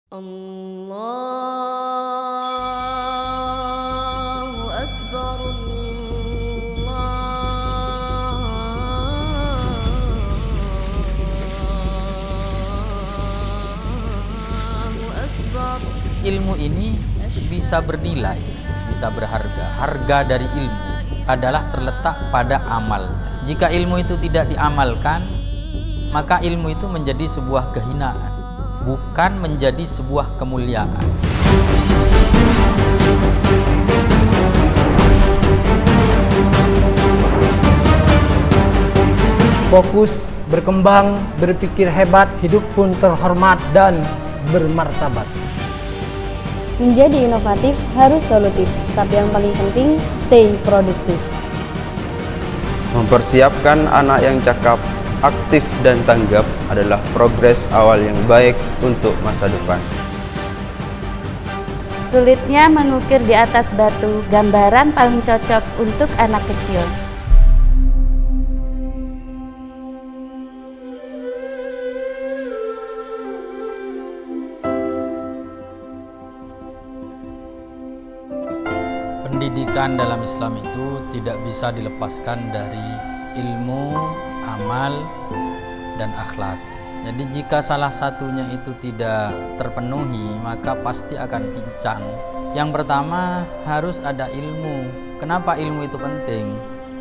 Allahu Akbar, Allahu Akbar. Ilmu ini bisa bernilai, bisa berharga. Harga dari ilmu adalah terletak pada amalnya. Jika ilmu itu tidak diamalkan, maka ilmu itu menjadi sebuah kehinaan, bukan menjadi sebuah kemuliaan. Fokus, berkembang, berpikir hebat, hidup pun terhormat dan bermartabat. Menjadi inovatif harus solutif, tapi yang paling penting stay produktif. Mempersiapkan anak yang cakap, aktif dan tanggap adalah progres awal yang baik untuk masa depan. Sulitnya mengukir di atas batu, gambaran paling cocok untuk anak kecil. Pendidikan dalam Islam itu tidak bisa dilepaskan dari ilmu, amal, dan akhlak. Jadi jika salah satunya itu tidak terpenuhi, maka pasti akan pincang. Yang pertama harus ada ilmu. Kenapa ilmu itu penting?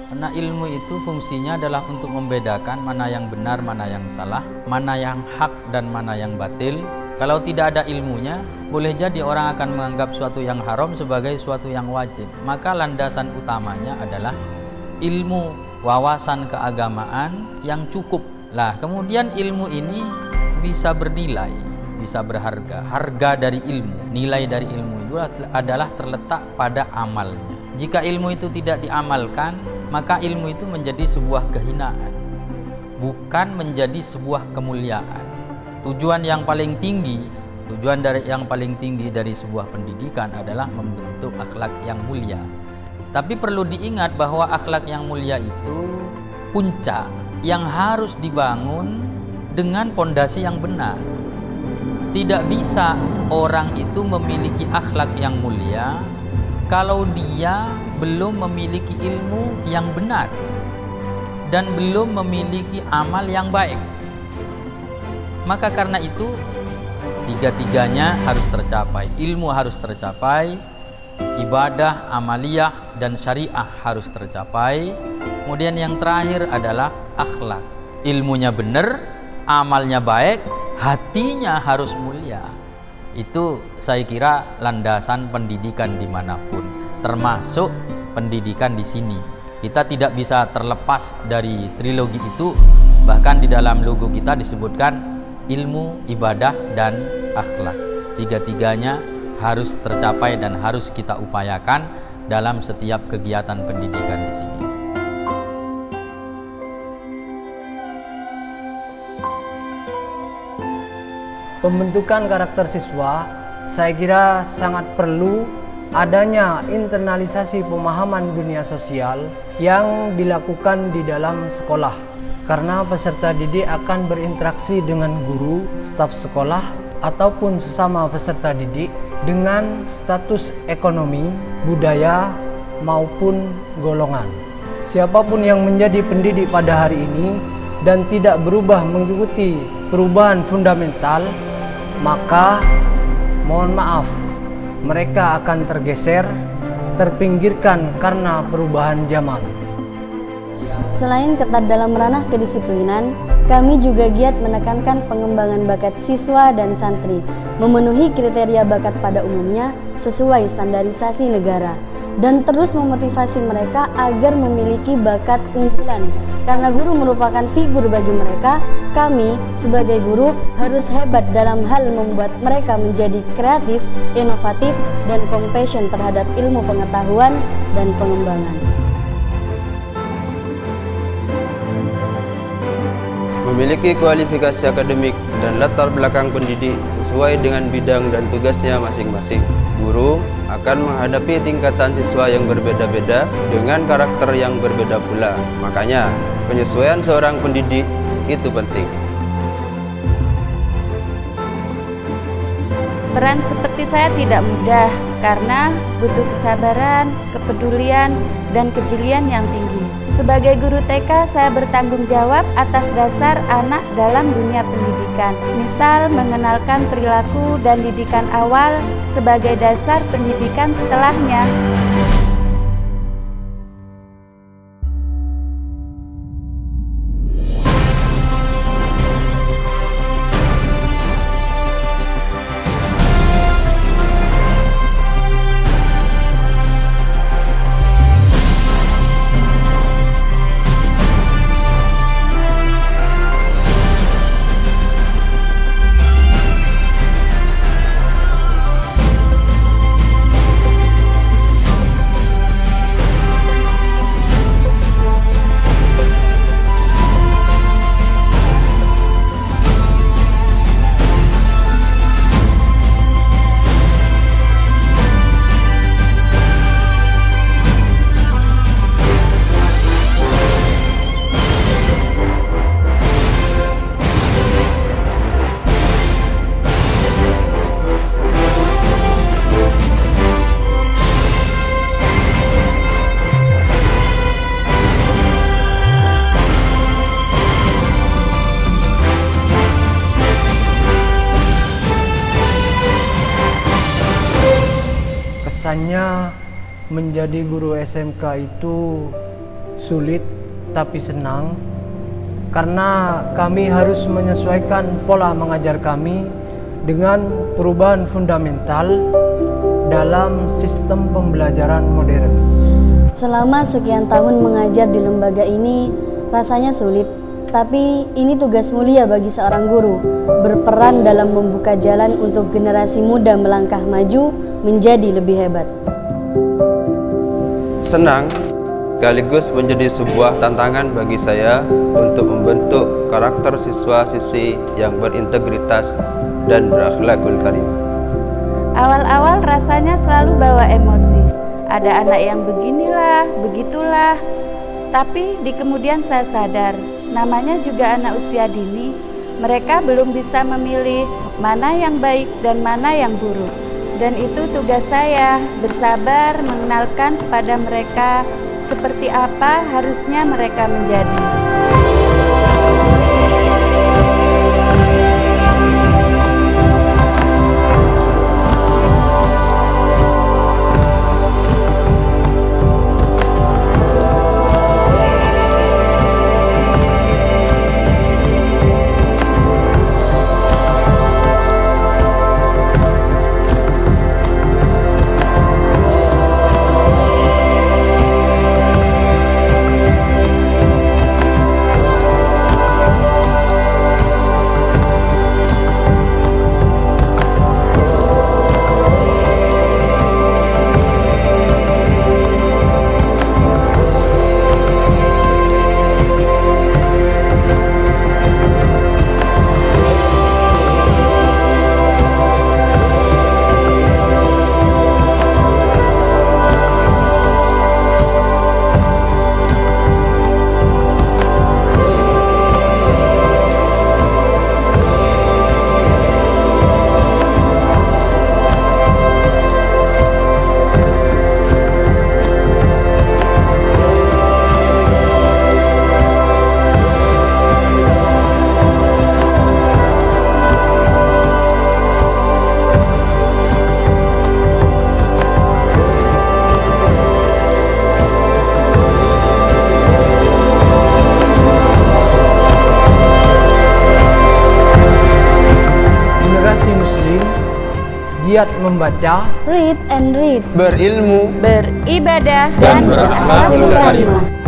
Karena ilmu itu fungsinya adalah untuk membedakan mana yang benar, mana yang salah, mana yang hak dan mana yang batil. Kalau tidak ada ilmunya, boleh jadi orang akan menganggap suatu yang haram sebagai suatu yang wajib. Maka landasan utamanya adalah ilmu, wawasan keagamaan yang cukup. Lah, kemudian ilmu ini bisa bernilai, bisa berharga. Harga dari ilmu, nilai dari ilmu itu adalah terletak pada amalnya. Jika ilmu itu tidak diamalkan, maka ilmu itu menjadi sebuah kehinaan, bukan menjadi sebuah kemuliaan. Tujuan yang paling tinggi dari sebuah pendidikan adalah membentuk akhlak yang mulia. Tapi perlu diingat bahwa akhlak yang mulia itu puncak yang harus dibangun dengan pondasi yang benar. Tidak bisa orang itu memiliki akhlak yang mulia kalau dia belum memiliki ilmu yang benar dan belum memiliki amal yang baik. Maka karena itu tiga-tiganya harus tercapai. Ilmu harus tercapai, ibadah, amaliyah, dan syariah harus tercapai. Kemudian yang terakhir adalah akhlak. Ilmunya benar, amalnya baik, hatinya harus mulia. Itu saya kira landasan pendidikan dimanapun, termasuk pendidikan di sini. Kita tidak bisa terlepas dari trilogi itu. Bahkan di dalam logo kita disebutkan ilmu, ibadah, dan akhlak. Tiga-tiganya harus tercapai dan harus kita upayakan dalam setiap kegiatan pendidikan di sini. Pembentukan karakter siswa, saya kira sangat perlu adanya internalisasi pemahaman dunia sosial yang dilakukan di dalam sekolah. Karena peserta didik akan berinteraksi dengan guru, staf sekolah, ataupun sesama peserta didik dengan status ekonomi, budaya, maupun golongan. Siapapun yang menjadi pendidik pada hari ini dan tidak berubah mengikuti perubahan fundamental, maka mohon maaf, mereka akan tergeser, terpinggirkan karena perubahan zaman. Selain ketat dalam ranah kedisiplinan, kami juga giat menekankan pengembangan bakat siswa dan santri, memenuhi kriteria bakat pada umumnya sesuai standarisasi negara, dan terus memotivasi mereka agar memiliki bakat unggulan. Karena guru merupakan figur bagi mereka, kami sebagai guru harus hebat dalam hal membuat mereka menjadi kreatif, inovatif, dan compassion terhadap ilmu pengetahuan dan pengembangan. Memiliki kualifikasi akademik dan latar belakang pendidik sesuai dengan bidang dan tugasnya masing-masing. Guru akan menghadapi tingkatan siswa yang berbeda-beda dengan karakter yang berbeda pula. Makanya, penyesuaian seorang pendidik itu penting. Peran seperti saya tidak mudah karena butuh kesabaran, kepedulian, dan kejelian yang tinggi. Sebagai guru TK, saya bertanggung jawab atas dasar anak dalam dunia pendidikan. Misal, mengenalkan perilaku dan didikan awal sebagai dasar pendidikan setelahnya. Kesannya menjadi guru SMK itu sulit tapi senang karena kami harus menyesuaikan pola mengajar kami dengan perubahan fundamental dalam sistem pembelajaran modern. Selama sekian tahun mengajar di lembaga ini, rasanya sulit. Tapi ini tugas mulia bagi seorang guru, berperan dalam membuka jalan untuk generasi muda melangkah maju menjadi lebih hebat. Senang sekaligus menjadi sebuah tantangan bagi saya untuk membentuk karakter siswa-siswi yang berintegritas dan berakhlakul karimah. Awal-awal rasanya selalu bawa emosi. Ada anak yang beginilah, begitulah. Tapi di kemudian saya sadar, namanya juga anak usia dini. Mereka belum bisa memilih mana yang baik dan mana yang buruk. Dan itu tugas saya, bersabar mengenalkan kepada mereka seperti apa harusnya mereka menjadi. giat membaca, read and read, berilmu, beribadah, dan berakhlakul karimah.